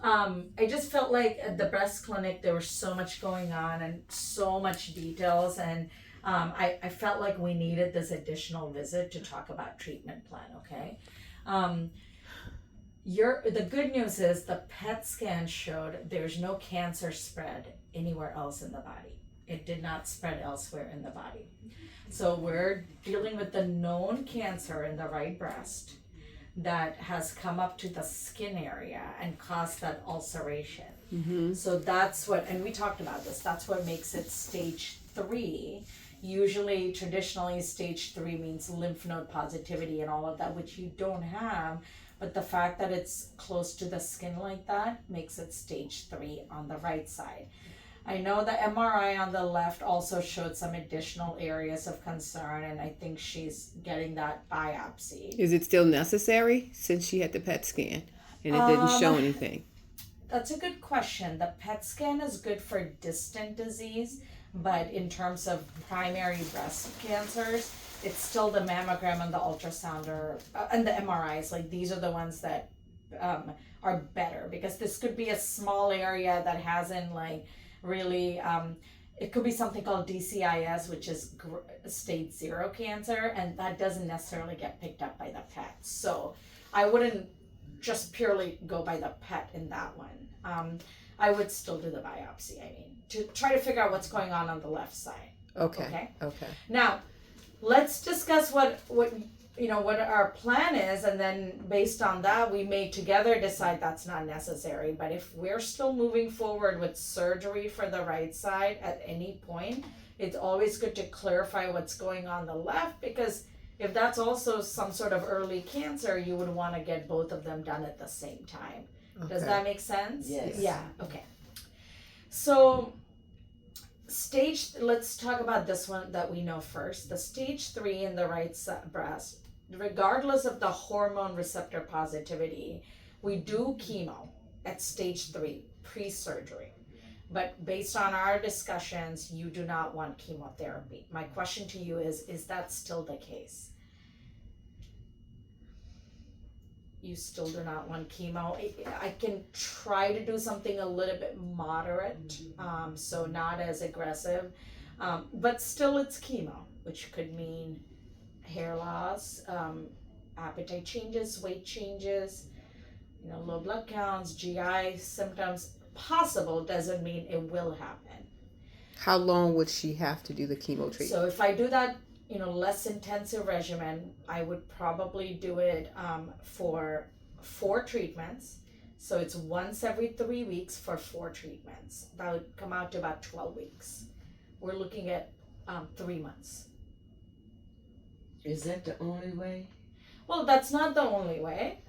I just felt like at the breast clinic there was so much going on and so much details, and I felt like we needed this additional visit to talk about treatment plan. Okay, um, the good news is the PET scan showed there's no cancer spread anywhere else in the body. It did not spread elsewhere in the body. So we're dealing with the known cancer in the right breast that has come up to the skin area and caused that ulceration. Mm-hmm. So that's what, and we talked about this, that's what makes it stage 3. Usually, traditionally, stage 3 means lymph node positivity and all of that, which you don't have. But the fact that it's close to the skin like that makes it stage 3 on the right side. I know the MRI on the left also showed some additional areas of concern, and I think she's getting that biopsy. Is it still necessary since she had the PET scan and it didn't show anything? That's a good question. The PET scan is good for distant disease, but in terms of primary breast cancers, it's still the mammogram and the ultrasound and the MRIs. Like, these are the ones that are better, because this could be a small area that hasn't really it could be something called DCIS, which is stage 0 cancer, and that doesn't necessarily get picked up by the PET. So I wouldn't just purely go by the PET in that one. I would still do the biopsy, to try to figure out what's going on the left side. Okay. Now, let's discuss what our plan is, and then based on that, we may together decide that's not necessary. But if we're still moving forward with surgery for the right side at any point, it's always good to clarify what's going on the left, because if that's also some sort of early cancer, you would want to get both of them done at the same time. Okay. Does that make sense? Yes. Yeah, okay. So let's talk about this one that we know first. The stage 3 in the right breast, regardless of the hormone receptor positivity, we do chemo at stage 3 pre-surgery. But based on our discussions, you do not want chemotherapy. My question to you is that still the case? You still do not want chemo. I can try to do something a little bit moderate, so not as aggressive, but still it's chemo, which could mean hair loss, appetite changes, weight changes, low blood counts, GI symptoms. Possible doesn't mean it will happen. How long would she have to do the chemo treatment? So if I do that, less intensive regimen, I would probably do it for 4 treatments. So it's once every 3 weeks for 4 treatments. That would come out to about 12 weeks. We're looking at 3 months. Is that the only way? Well, that's not the only way,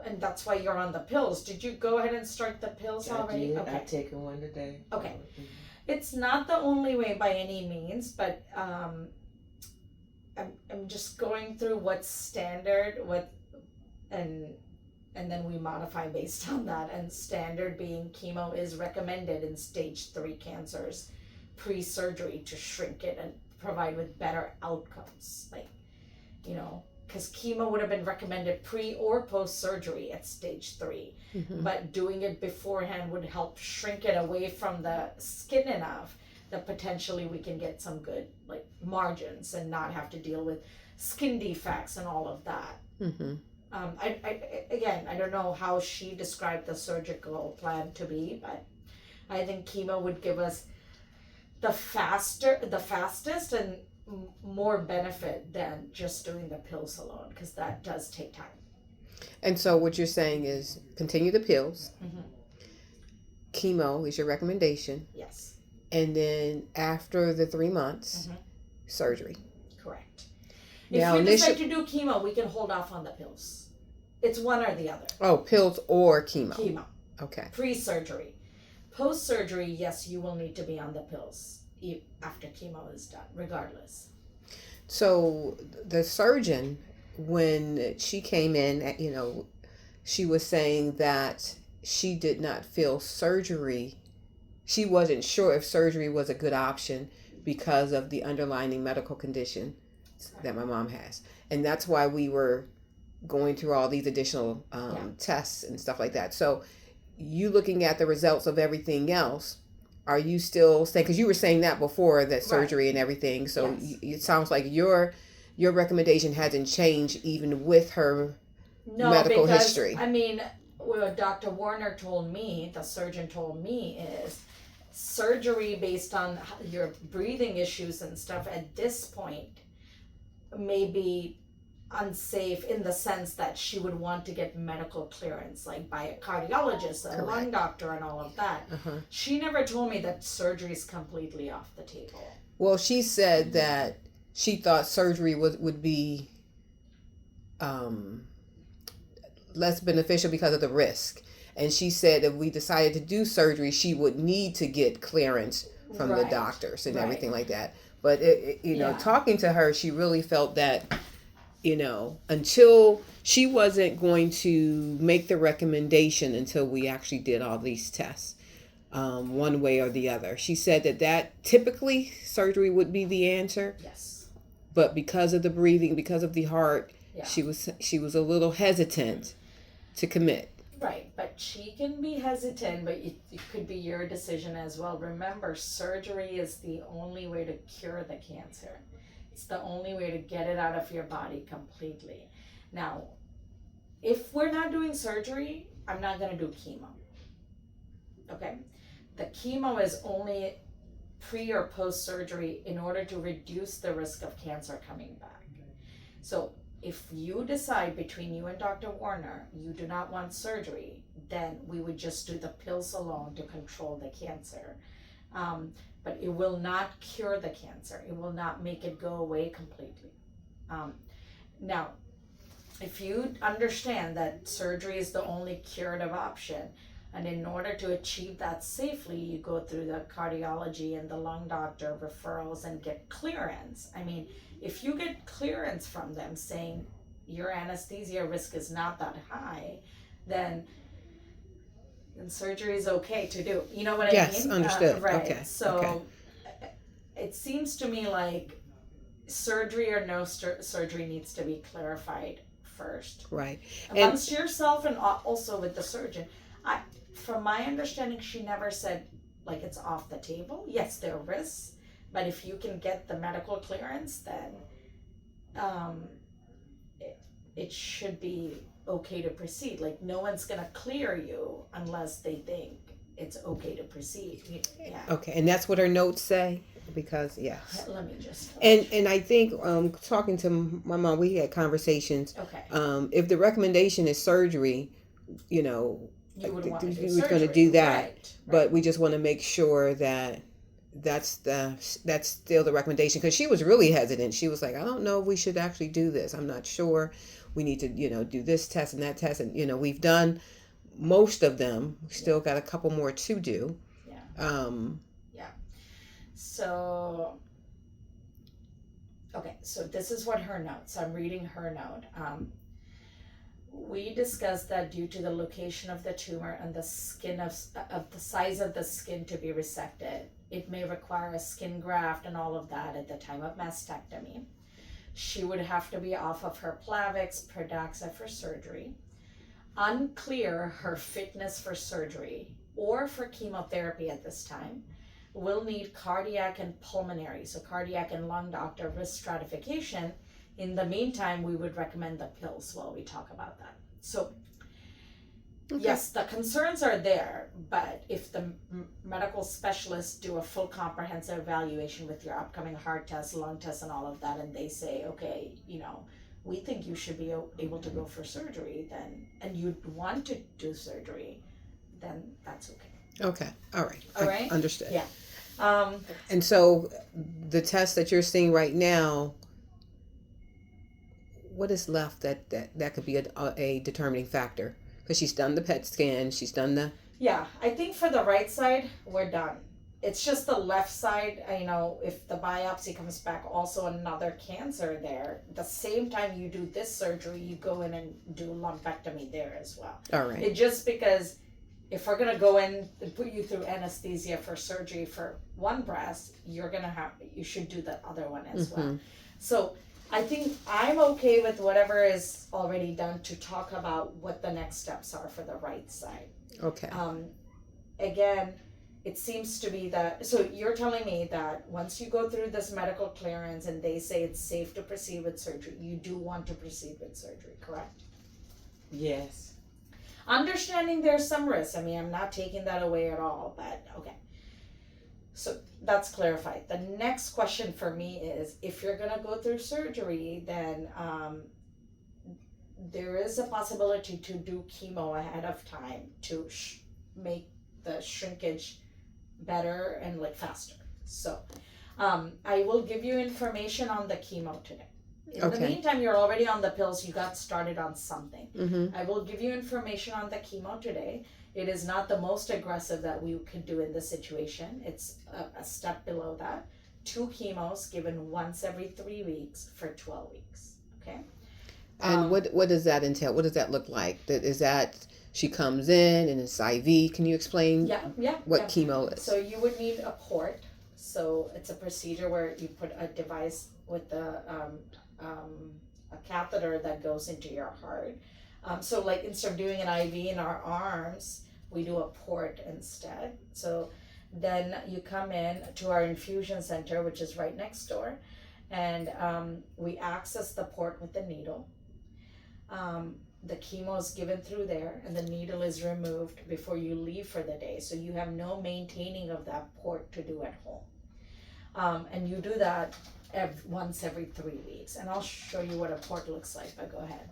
and that's why you're on the pills. Did you go ahead and start the pills already? I did. Okay. I take one a day. Okay. It's not the only way by any means, but I'm just going through what's standard, and then we modify based on that. And standard being chemo is recommended in stage 3 cancers pre-surgery to shrink it and provide with better outcomes, because chemo would have been recommended pre or post surgery at stage 3, but doing it beforehand would help shrink it away from the skin enough that potentially we can get some good margins and not have to deal with skin defects and all of that. I don't know how she described the surgical plan to be, but I think chemo would give us the fastest and more benefit than just doing the pills alone, because that does take time. And so what you're saying is continue the pills. Chemo is your recommendation. Yes. And then after the 3 months, surgery. Correct. Now, if we decide to do chemo, we can hold off on the pills. It's one or the other. Oh, pills or chemo. Chemo. Okay. Pre-surgery. Post-surgery, yes, you will need to be on the pills after chemo is done, regardless. So the surgeon, when she came in, she was saying that she did not feel surgery. She wasn't sure if surgery was a good option because of the underlying medical condition that my mom has. And that's why we were going through all these additional tests and stuff like that. So you looking at the results of everything else, are you still saying, because you were saying that before, that surgery and everything, so Yes. it sounds like your recommendation hasn't changed even with her No, medical because, history. I mean, what Dr. Warner told me, the surgeon told me, is surgery based on your breathing issues and stuff at this point may be unsafe in the sense that she would want to get medical clearance, like by a cardiologist, a lung doctor, and all of that. She never told me that surgery is completely off the table. Well, she said that she thought surgery would be less beneficial because of the risk. And she said if we decided to do surgery, she would need to get clearance from the doctors and everything like that. But, talking to her, she really felt that, until she wasn't going to make the recommendation until we actually did all these tests, one way or the other. She said that typically surgery would be the answer. Yes. But because of the breathing, because of the heart, she was a little hesitant to commit. Right, but she can be hesitant, but it could be your decision as well. Remember, surgery is the only way to cure the cancer. It's the only way to get it out of your body completely. Now, if we're not doing surgery, I'm not going to do chemo. Okay? The chemo is only pre or post surgery in order to reduce the risk of cancer coming back. So, if you decide between you and Dr. Warner, you do not want surgery, then we would just do the pills alone to control the cancer. But it will not cure the cancer. It will not make it go away completely. Now, if you understand that surgery is the only curative option, and in order to achieve that safely, you go through the cardiology and the lung doctor referrals and get clearance. I mean, if you get clearance from them saying your anesthesia risk is not that high, then surgery is okay to do. You know what I mean? Yes, understood. Right. Okay. So it seems to me like surgery or no surgery needs to be clarified first. Right. Amongst yourself and also with the surgeon. From my understanding, she never said like it's off the table. Yes, there are risks, but if you can get the medical clearance, then it should be okay to proceed. Like no one's gonna clear you unless they think it's okay to proceed. Yeah. Okay, and that's what her notes say. Because let me just and I think talking to my mom, we had conversations. Okay. If the recommendation is surgery, you would want to do surgery. We're going to do that, right. But we just want to make sure that that's still the recommendation, because she was really hesitant. She was like, I don't know if we should actually do this. I'm not sure. We need to do this test and that test, and we've done most of them. We still got a couple more to do. So, okay, so this is what her notes. I'm reading her note. We discussed that due to the location of the tumor and the skin of the size of the skin to be resected, it may require a skin graft and all of that at the time of mastectomy. She would have to be off of her Plavix, Pradaxa for surgery. Unclear her fitness for surgery or for chemotherapy at this time. Will need cardiac and pulmonary, so cardiac and lung doctor risk stratification. In the meantime, we would recommend the pills while we talk about that. So, yes, the concerns are there, but if the medical specialists do a full comprehensive evaluation with your upcoming heart test, lung test, and all of that, and they say, okay, we think you should be able to go for surgery, then, and you'd want to do surgery, then that's okay. Okay. All right. All right. Understood. Yeah. And so the test that you're seeing right now, what is left that could be a determining factor? Because she's done the PET scan, she's done the... Yeah, I think for the right side, we're done. It's just the left side, if the biopsy comes back also another cancer there, the same time you do this surgery, you go in and do lumpectomy there as well. All right. It just because if we're going to go in and put you through anesthesia for surgery for one breast, you should do the other one as well. So I think I'm okay with whatever is already done to talk about what the next steps are for the right side. Okay. Again, it seems to be that, so you're telling me that once you go through this medical clearance and they say it's safe to proceed with surgery, you do want to proceed with surgery, correct? Yes. Understanding there's some risk. I mean, I'm not taking that away at all, but okay. So that's clarified. The next question for me is, if you're gonna go through surgery, then there is a possibility to do chemo ahead of time to make the shrinkage better and like faster. So I will give you information on the chemo today. In the Okay. meantime, you're already on the pills. You got started on something. Mm-hmm. I will give you information on the chemo today. It is not the most aggressive that we could do in this situation. It's a step below that. 2 chemos given once every 3 weeks for 12 weeks. Okay. And what does that entail? What does that look like? Is that she comes in and it's IV? Can you explain what chemo is? So you would need a port. So it's a procedure where you put a device with a catheter that goes into your heart. So like instead of doing an IV in our arms, we do a port instead. So then you come in to our infusion center, which is right next door, and we access the port with the needle. The chemo is given through there and the needle is removed before you leave for the day. So you have no maintaining of that port to do at home. And you do that once every 3 weeks. And I'll show you what a port looks like, but go ahead.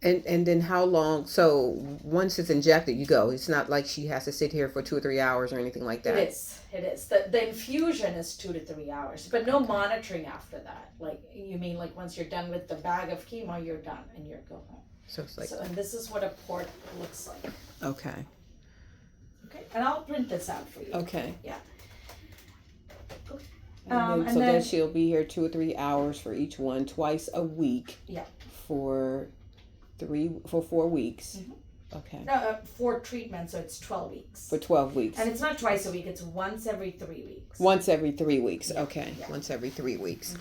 And then how long? So once it's injected, you go. It's not like she has to sit here for 2 or 3 hours or anything like that. It is. The infusion is 2 to 3 hours, but no monitoring after that. Like, you mean like once you're done with the bag of chemo, you're done and you're go home. So it's like, and this is what a port looks like. okay. Okay, and I'll print this out for you. Okay. Yeah. And then she'll be here 2 or 3 hours for each one, twice a week. Yeah. For 4 weeks. Mm-hmm. Okay. No, for treatment, so it's 12 weeks. For 12 weeks. And it's not twice a week; it's once every 3 weeks. Once every 3 weeks. Yeah. Okay. Yeah. Once every 3 weeks.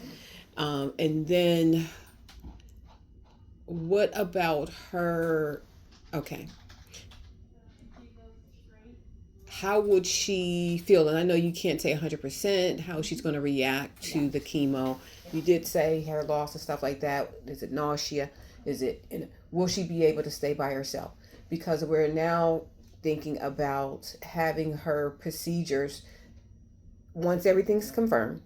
Mm-hmm. And then, what about her? Okay. How would she feel? And I know you can't say 100% how she's going to react to the chemo. You did say hair loss and stuff like that. Is it nausea? Will she be able to stay by herself? Because we're now thinking about having her procedures once everything's confirmed,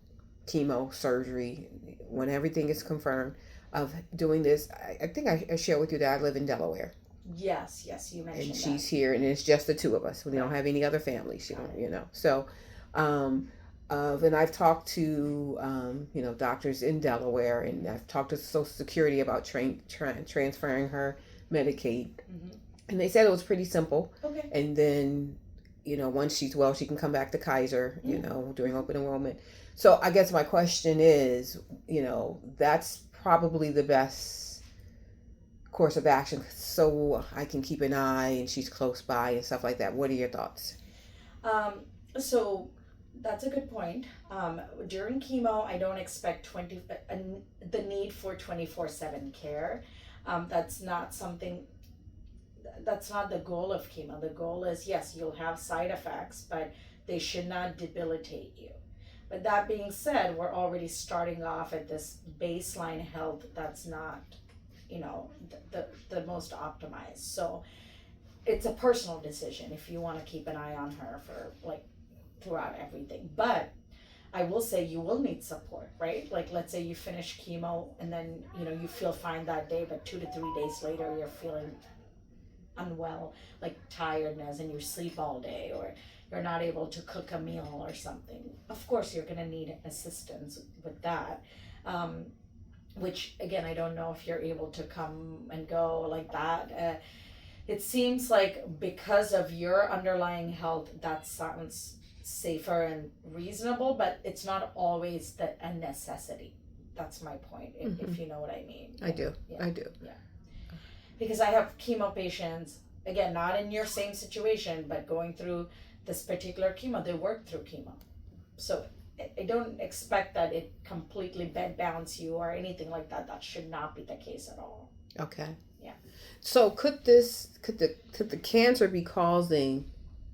chemo, surgery, when everything is confirmed, of doing this. I think I shared with you that I live in Delaware. Yes, you mentioned and that. she's here, and it's just the two of us. We don't have any other family. So, and I've talked to, doctors in Delaware, and I've talked to Social Security about transferring her Medicaid, and they said it was pretty simple. Okay. And then, once she's well, she can come back to Kaiser, during open enrollment. So I guess my question is, that's probably the best course of action, so I can keep an eye and she's close by and stuff like that. What are your thoughts? So that's a good point. During chemo, I don't expect the need for 24/7 care. That's not the goal of chemo. The goal is, yes, you'll have side effects, but they should not debilitate you. But that being said, we're already starting off at this baseline health that's not the most optimized. So it's a personal decision if you want to keep an eye on her for throughout everything. But I will say you will need support, right? Like, let's say you finish chemo and then you feel fine that day, but 2 to 3 days later you're feeling unwell, like tiredness, and you sleep all day, or you're not able to cook a meal or something. Of course you're going to need assistance with that. Which, again, I don't know if you're able to come and go like that. It seems like because of your underlying health, that sounds safer and reasonable, but it's not always a necessity. That's my point, if you know what I mean. I do. Yeah. I do. Yeah. Because I have chemo patients, again, not in your same situation, but going through this particular chemo, they work through chemo. So I don't expect that it completely bed bounds you or anything like that. That should not be the case at all. Okay. So could the cancer be causing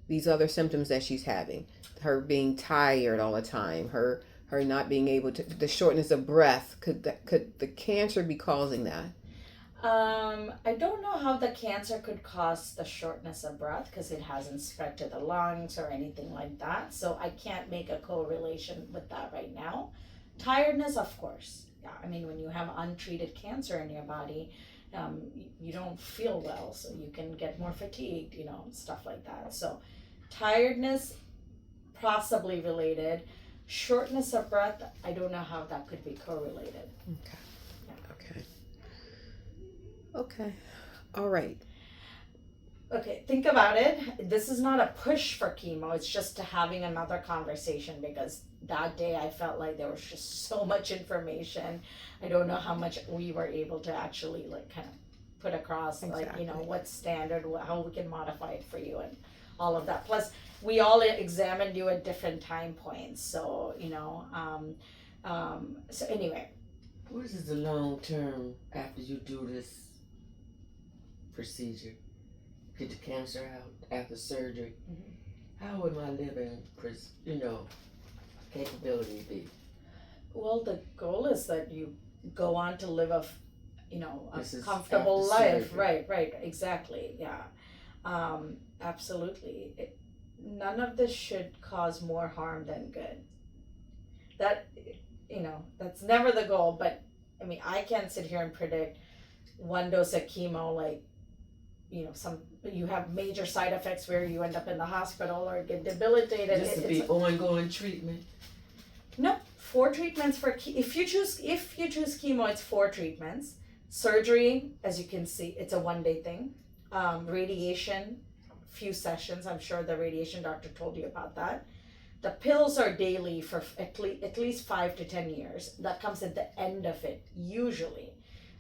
these other symptoms that she's having? Her being tired all the time, her not being able to, the shortness of breath. Could the cancer be causing that? I don't know how the cancer could cause the shortness of breath because it hasn't spread to the lungs or anything like that. So I can't make a correlation with that right now. Tiredness, of course. Yeah, I mean, when you have untreated cancer in your body, you don't feel well, so you can get more fatigued, stuff like that. So tiredness, possibly related. Shortness of breath, I don't know how that could be correlated. Okay. Okay. All right. Okay, think about it. This is not a push for chemo. It's just having another conversation because that day I felt like there was just so much information. I don't know how much we were able to actually kind of put across, Exactly. what's standard, how we can modify it for you and all of that. Plus, we all examined you at different time points. So, so anyway. What is the long term after you do this procedure? Get the cancer out after surgery. Mm-hmm. How would my living, capability be? Well, the goal is that you go on to live a This is comfortable after life. surgery. Right, exactly. Yeah. Absolutely. None of this should cause more harm than good. That, that's never the goal, but I mean, I can't sit here and predict one dose of chemo, you have major side effects where you end up in the hospital or get debilitated. This would be ongoing treatment. No, 4 treatments if you choose chemo, it's 4 treatments. Surgery, as you can see, it's a 1-day thing. Radiation, few sessions. I'm sure the radiation doctor told you about that. The pills are daily for at least 5 to 10 years. That comes at the end of it usually,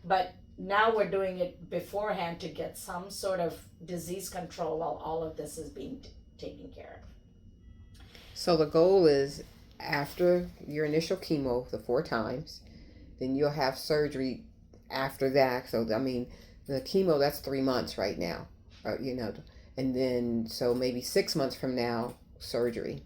but now we're doing it beforehand to get some sort of disease control while all of this is being taken care of. So the goal is after your initial chemo, the 4 times, then you'll have surgery after that. So, I mean, the chemo, that's 3 months right now, and then, so maybe 6 months from now, surgery.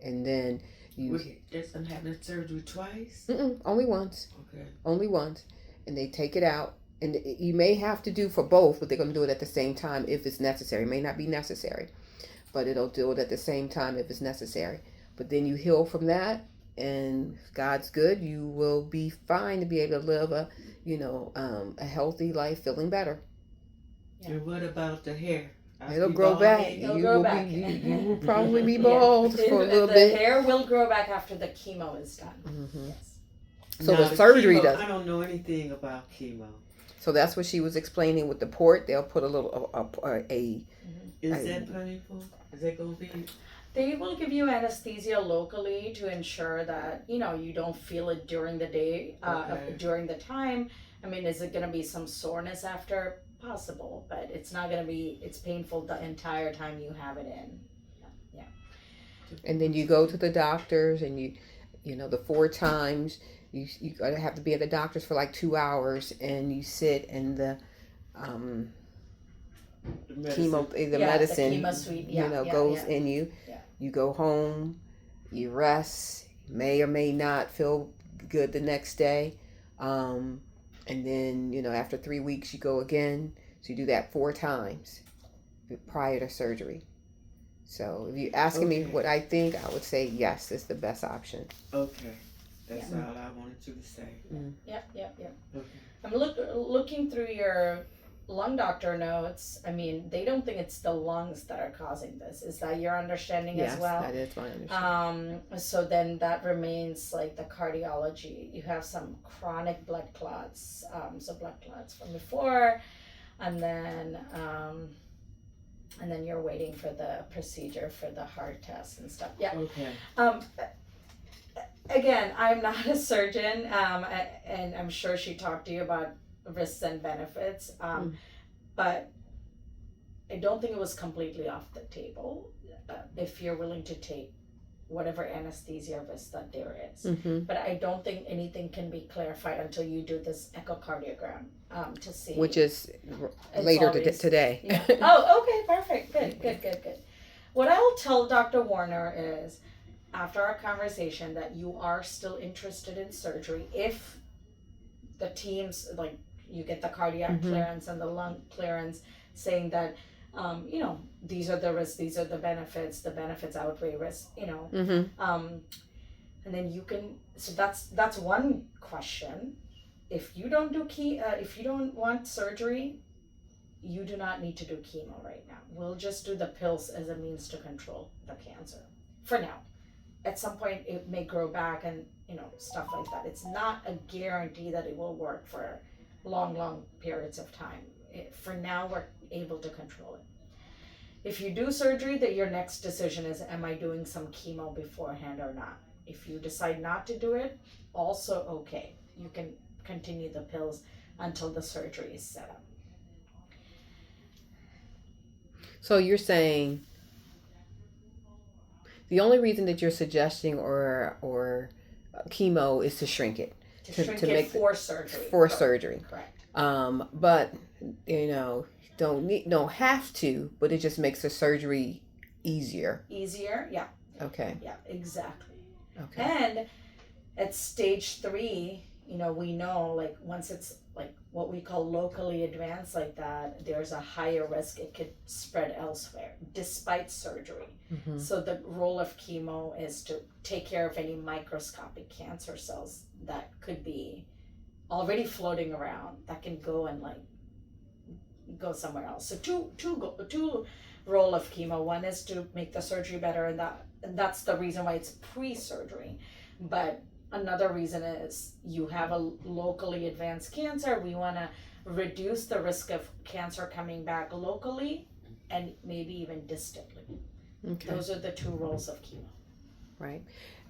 And then I'm having surgery twice? Only once. Okay. Only once. And they take it out. And you may have to do for both, but they're going to do it at the same time if it's necessary. It may not be necessary, but it'll do it at the same time if it's necessary. But then you heal from that, and if God's good, you will be fine to be able to live a healthy life, feeling better. Yeah. And what about the hair? It'll grow back. It'll grow back. You will probably be bald for a little the bit. The hair will grow back after the chemo is done. Mm-hmm. Yes. So now, the surgery chemo, does. I don't know anything about chemo. So that's what she was explaining with the port. They'll put a little Is that painful? Is that gonna be? They will give you anesthesia locally to ensure that you don't feel it during the day, during the time. I mean, is it gonna be some soreness after? Possible, but it's not gonna be. It's painful the entire time you have it in. Yeah. And then you go to the doctors, and the 4 times. You gotta have to be at the doctor's for like 2 hours, and you sit and the chemo, the medicine, the chemo suite, goes in you. Yeah. You go home, you rest. You may or may not feel good the next day, and then after 3 weeks you go again. So you do that 4 times prior to surgery. So if you're asking me what I think, I would say yes, it's the best option. Okay. That's all I wanted you to say. Yep. Okay. I'm looking through your lung doctor notes. I mean, they don't think it's the lungs that are causing this. Is that your understanding as well? Yes, that is my understanding. So then that remains like the cardiology. You have some chronic blood clots, so blood clots from before, and then you're waiting for the procedure for the heart test and stuff. Yeah. Okay. Again, I'm not a surgeon, and I'm sure she talked to you about risks and benefits, but I don't think it was completely off the table if you're willing to take whatever anesthesia risk that there is. Mm-hmm. But I don't think anything can be clarified until you do this echocardiogram to see. Which is It's later always- today. Yeah. Oh, okay, perfect. Good. What I'll tell Dr. Warner is, after our conversation, that you are still interested in surgery if the teams, like, you get the cardiac Mhm. clearance and the lung clearance saying that, these are the risks, these are the benefits outweigh risks, Mm-hmm. and then you can, so that's one question. If you don't do if you don't want surgery, you do not need to do chemo right now. We'll just do the pills as a means to control the cancer for now. At some point it may grow back and stuff like that. It's not a guarantee that it will work for long periods of time. For now we're able to control it. If you do surgery, that your next decision is, am I doing some chemo beforehand or not? If you decide not to do it, also okay. You can continue the pills until the surgery is set up. So you're saying the only reason that you're suggesting or chemo is to shrink it, To shrink it make for surgery. for Correct. surgery. Correct. But don't have to, but it just makes the surgery easier. Easier, yeah. Okay. Yeah, exactly. Okay. And at stage 3, we know, like, once it's like what we call locally advanced like that, there's a higher risk it could spread elsewhere despite surgery. Mm-hmm. So the role of chemo is to take care of any microscopic cancer cells that could be already floating around that can go and like go somewhere else. So two role of chemo. One is to make the surgery better, and that's the reason why it's pre-surgery. But another reason is you have a locally advanced cancer. We want to reduce the risk of cancer coming back locally and maybe even distantly. Okay. Those are the two roles of chemo. Right.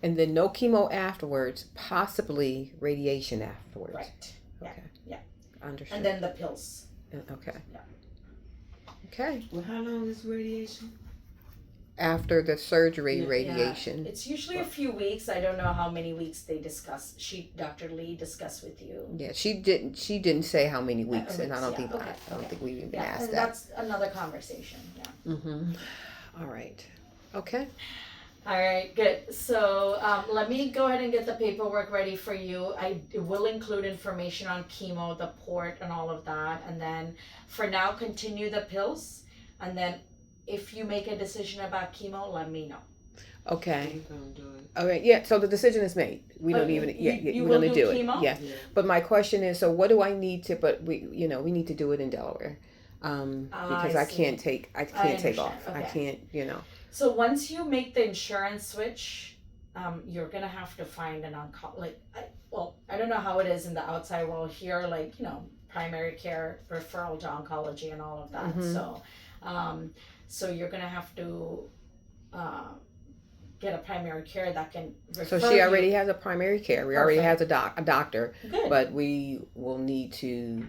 And then no chemo afterwards, possibly radiation afterwards. Right. Yeah. Okay. Yeah. Understood. And then the pills. Okay. Yeah. Okay. Well, how long is radiation? After the surgery, Yeah. radiation. It's usually a few weeks. I don't know how many weeks they discuss. Dr. Lee discussed with you. Yeah, she didn't say how many weeks, and I don't yeah, think okay, I don't okay. think we even Yeah, asked and that. that's another conversation. Yeah. Mm-hmm. All right. Okay. All right, good. So let me go ahead and get the paperwork ready for you. I will include information on chemo, the port, and all of that. And then for now, continue the pills. And then if you make a decision about chemo, let me know. Okay. I'm gonna do it. All right. Yeah. So the decision is made. We don't Okay, even. you We're will gonna do do chemo? it. Yeah. Yeah. But my question is, so what do I need to? But we need to do it in Delaware, because I I see. can't take take off. understand. I Okay. can't. So once you make the insurance switch, you're gonna have to find an I don't know how it is in the outside world here, like, primary care, referral to oncology and all of that. Mhm. So you're gonna have to get a primary care that can refer So she you. already has a primary care. We already has Perfect. a doctor, Good. but we will need to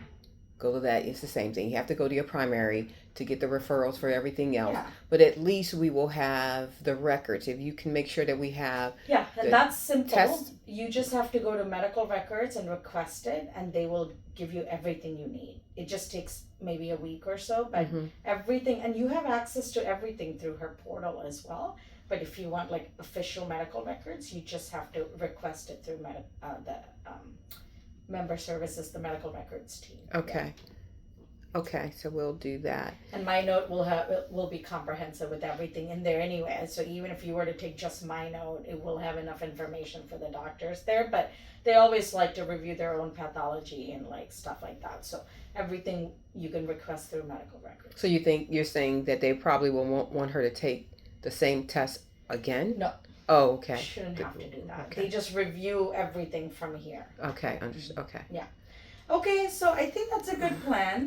go to that. It's the same thing. You have to go to your primary to get the referrals for everything else. Yeah. But at least we will have the records. If you can make sure that we have. Yeah, and the that's simple. test- You just have to go to medical records and request it, and they will give you everything you need. It just takes maybe a week or so, but Mhm. everything, and you have access to everything through her portal as well. But if you want like official medical records, you just have to request it through the member services, the medical records team. Okay. Okay, so we'll do that. And my note will be comprehensive with everything in there anyway. So even if you were to take just my note, it will have enough information for the doctors there. But they always like to review their own pathology and like stuff like that. So everything you can request through medical records. So you're saying that they probably will want her to take the same test again? No. Oh, okay. Shouldn't have to do that. Okay. They just review everything from here. Okay, understood. Okay. Okay, so I think that's a good plan.